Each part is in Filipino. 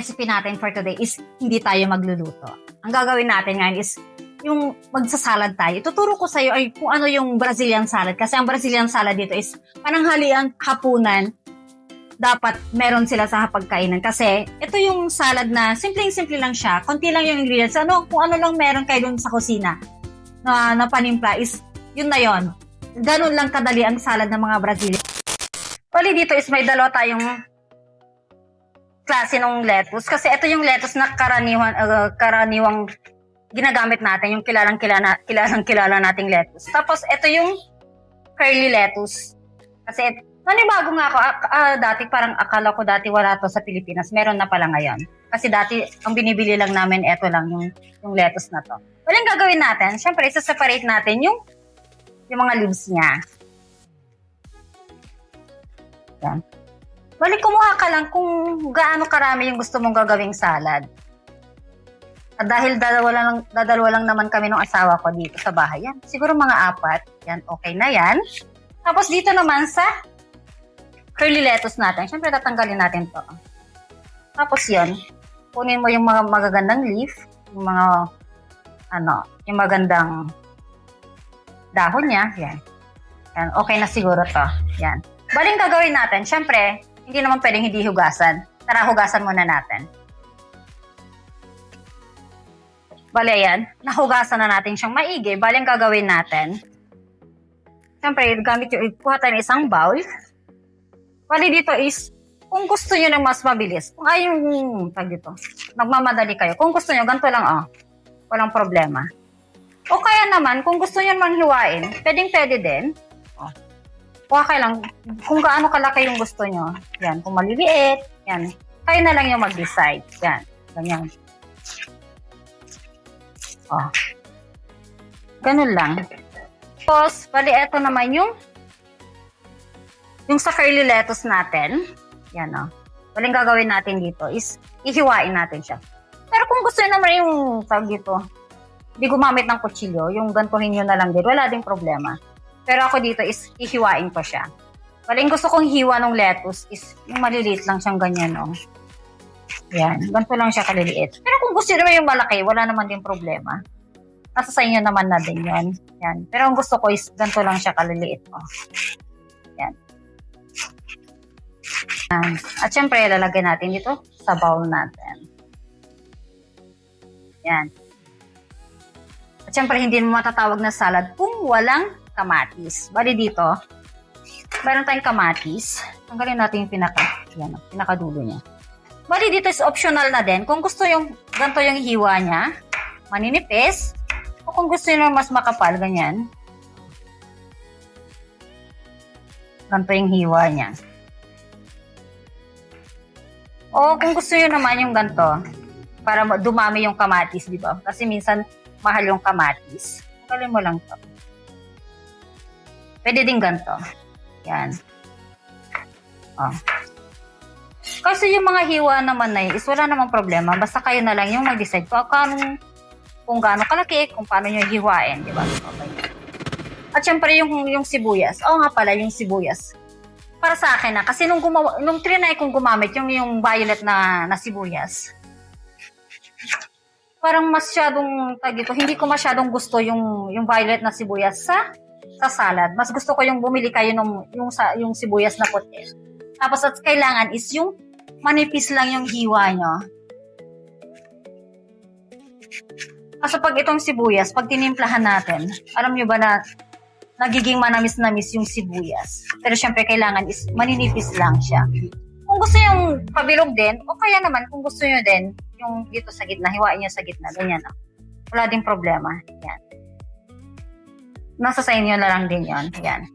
recipe natin for today is hindi tayo magluluto. Ang gagawin natin ngayon is yung magsasalad tayo. Tuturo ko sa'yo ay kung ano yung Brazilian salad. Kasi ang Brazilian salad dito is pananghalian, hapunan. Dapat meron sila sa hapagkainan. Kasi ito yung salad na simpleng-simple lang siya. Konti lang yung ingredients. Kung ano lang meron kayo dun sa kusina na panimpla is yun na yun. Ganun lang kadali ang salad ng mga Brazilian. Bali dito is may dalawa tayong klase ng lettuce. Kasi ito yung lettuce na karaniwang ginagamit natin, yung kilalang nating lettuce. Tapos ito yung curly lettuce. Kasi nanibago nga ako, dati parang akala ko dati wala to sa Pilipinas. Meron na pala ngayon. Kasi dati ang binibili lang namin, ito lang yung lettuce na to. Walang gagawin natin, syempre isa-separate natin yung mga leaves niya. Yan. Balik kumuha ka lang kung gaano karami yung gusto mong gagawing salad. At dahil dadalawa lang naman kami ng asawa ko dito sa bahay. Yan, siguro mga 4. Yan, okay na yan. Tapos dito naman sa curly lettuce natin. Siyempre, tatanggalin natin to. Tapos yun, kunin mo yung mga magagandang leaf, yung mga, yung magandang dahon niya. Yan. Yan, okay na siguro to. Yan. Baling gagawin natin, siyempre, hindi naman pwedeng hindi hugasan. Tara, hugasan muna natin. Bale yan, nahugasan na natin siyang maigi. Bale ang gagawin natin, siyempre, kuha tayo ng isang bowl. Bale dito is, kung gusto nyo ng mas mabilis, kung nagmamadali kayo, kung gusto nyo, ganito lang, walang problema. O kaya naman, kung gusto nyo namang hiwain, pwede din. Kuha kayo lang, kung gaano kalaki yung gusto nyo. Yan, kung maliliit, yan. Kayo na lang yung mag-decide. Yan, ganyan. Ganun lang. Tapos, bali, eto naman yung sa curly lettuce natin. Yan, Baling gagawin natin dito is, ihiwain natin siya. Pero kung gusto nyo naman yung, hindi gumamit ng kutsilyo, yung gantuhin nyo na lang din, wala ding problema. Pero ako dito is, ihiwain ko siya. Baling gusto kong hiwa ng lettuce is, yung maliliit lang siyang ganyan, Yan, ganito lang siya kaliliit. Pero kung gusto naman yung malaki, wala naman din problema. Nasa sa inyo naman na din yun. Yan. Pero ang gusto ko is, ganito lang siya kaliliit. Yan. Yan. At syempre, lalagay natin dito sa bowl natin. Yan. At syempre, hindi mo matatawag na salad kung walang kamatis. Bali dito, meron tayong kamatis. Tanggalin natin yung pinakadulo niya. Bali dito is optional na din. Kung gusto yung ganito yung hiwa niya, maninipis, o kung gusto nyo mas makapal, ganyan. Ganito yung hiwa niya. O kung gusto nyo naman yung ganito, para dumami yung kamatis, di ba? Kasi minsan, mahal yung kamatis. Tanggalin mo lang to. Pwede din ganito. Yan. Kasi yung mga hiwa naman na is wala namang problema. Basta kayo na lang yung mag-decide kung gaano kalaki, kung paano nyo hiwain. Diba? Okay. At syempre yung sibuyas. Nga pala, yung sibuyas. Para sa akin kasi nung trinay kong gumamit, yung violet na sibuyas, parang masyadong, hindi ko masyadong gusto yung violet na sibuyas sa salad. Mas gusto ko yung bumili kayo yung sibuyas na puti. Tapos at kailangan is yung manipis lang yung hiwa nyo. Kasi pag itong sibuyas, pag tinimplahan natin, alam nyo ba na nagiging manamis-namis yung sibuyas. Pero syempre kailangan is maninipis lang siya. Kung gusto yung pabilog din, o kaya naman kung gusto nyo din, yung dito sa gitna, hiwain nyo sa gitna, ganyan. Wala ding problema. Yan. Nasa sa inyo na lang din yon. Yan.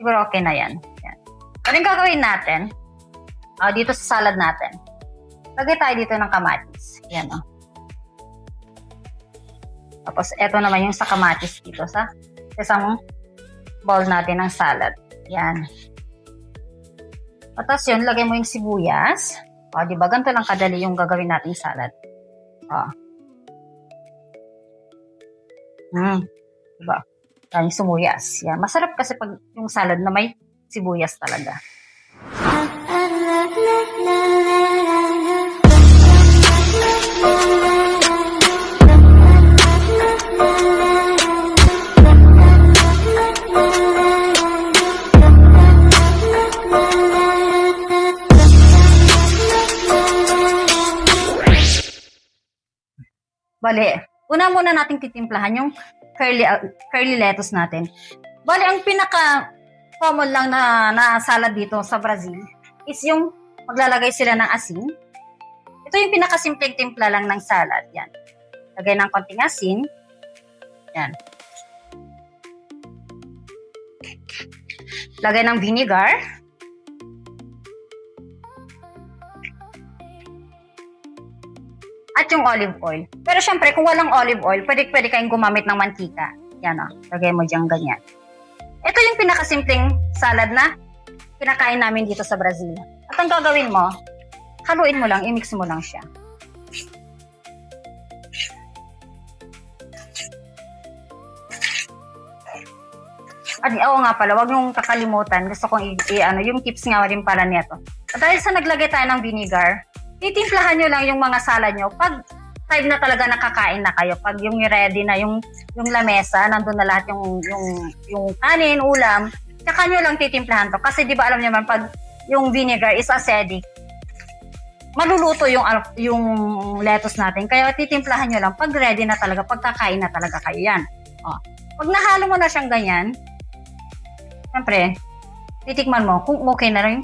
Siguro okay na yan. Yan. Ano yung gagawin natin? Dito sa salad natin. Lagay tayo dito ng kamatis. Yan, Tapos, eto naman yung sa kamatis dito sa isang bowl natin ng salad. Yan. Tapos yun, lagay mo yung sibuyas. Diba? Ganito lang kadali yung gagawin nating salad. Diba? Yung sibuyas. Yan. Masarap kasi pag yung salad na may sibuyas talaga. Bale, una muna nating titimplahan yung curly lettuce natin. Bale, ang pinaka common lang na salad dito sa Brazil is yung maglalagay sila ng asin. Ito yung pinakasimpleng timpla lang ng salad. Yan. Lagay ng konting asin. Yan. Lagay ng vinegar. At yung olive oil. Pero syempre, kung walang olive oil, pwede kayong gumamit ng mantika. Yan o. Lagay mo dyan ganyan. Ito yung pinakasimpleng salad na kinakain namin dito sa Brazil. At ang gagawin mo, haluin mo lang, i-mix mo lang siya. At oo nga pala, wag niyong kakalimutan. Gusto kong yung tips nga rin pala nito. At dahil sa naglagay tayo ng vinegar, titimplahan nyo lang yung mga salad nyo pag time na talaga nakakain na kayo. Pag yung ready na yung lamesa, nandun na lahat yung kanin, ulam, saka nyo lang titimplahan to. Kasi di ba alam nyo man, pag yung vinegar is acidic, maluluto yung lettuce natin. Kaya titimplahan nyo lang pag ready na talaga, pag kakain na talaga kayo yan. O. Pag nahalo mo na siyang ganyan, siyempre, titikman mo kung okay na rin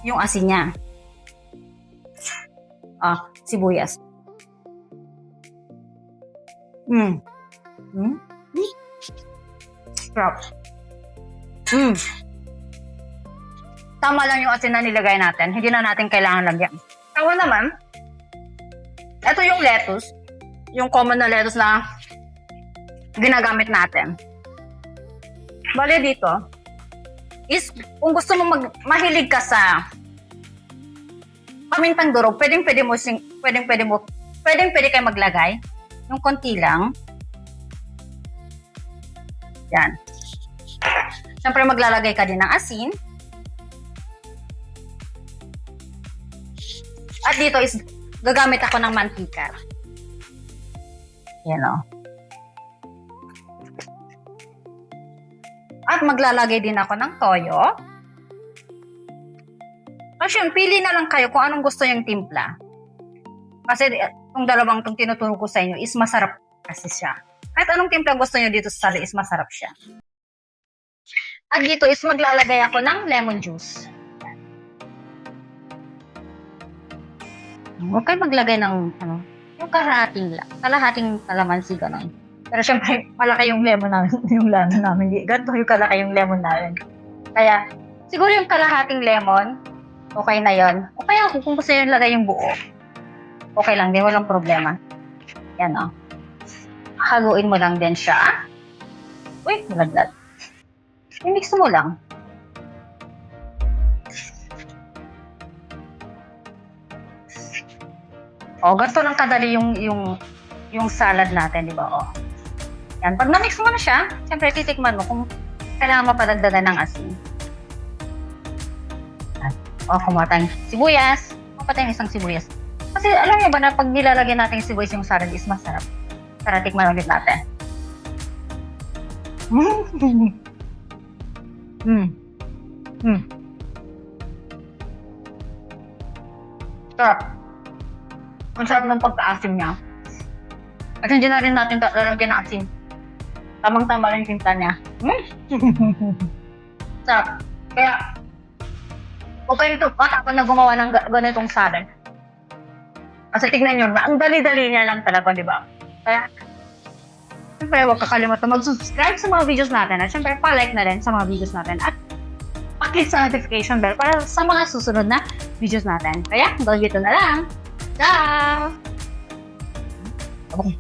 yung asin niya. Sibuyas. Sarap. Tama lang yung asin na nilagay natin. Hindi na natin kailangan lagyan. Tawa naman, ito yung lettuce. Yung common na lettuce na ginagamit natin. Bale dito, is kung gusto mo mahilig ka sa pamintang durog, pwedeng kayo maglagay yung konti lang. Yan. Siyempre maglalagay ka din ng asin. At dito is gagamit ako ng mantika. Yan o. At maglalagay din ako ng toyo. Kasi pili na lang kayo kung anong gusto yung timpla. Kasi itong dalawang itong tinuturo ko sa inyo is masarap kasi siya. Kahit anong timpla gusto nyo dito sa sali is masarap siya. At dito is maglalagay ako ng lemon juice. Huwag kayo maglagay ng yung kalahating kalamansi ganon. Pero syempre, malaki yung lemon namin. Ganito yung kalaki yung lemon namin. Kaya, siguro yung kalahating lemon, okay na yon. O kaya kung gusto nyo lagay yung buo, okay lang din, walang problema. Yan o. Haluin mo lang din siya. Uy, malaglag. I-mix mo lang. O, ganito lang kadali yung salad natin, di ba? O. Yan, pag na-mix mo na siya, siyempre titikman mo kung kailangan mo padagdagan ng asin. O, kumuha tayong sibuyas. Kumuha tayong isang sibuyas. Kasi alam niyo ba na pag nilalagyan natin yung sibuyas yung salad is masarap. Tara, tikman ulit natin. Sarap. Ang sarap ng pagka-asim niya. At hindi na rin natin lalagyan ng asin. Tamang-tama rin yung tinta niya. Sarap. Kaya, okay ito pa ako na gumawa ng ganitong salad. Kasi tignan nyo, ang dali-dali niya lang talaga, di ba? Kaya, siyempre, huwag kakalimutan mag-subscribe sa mga videos natin. At siyempre, pa-like na rin sa mga videos natin. At paklik sa notification bell para sa mga susunod na videos natin. Kaya, hanggang dito na lang. Ciao! Okay.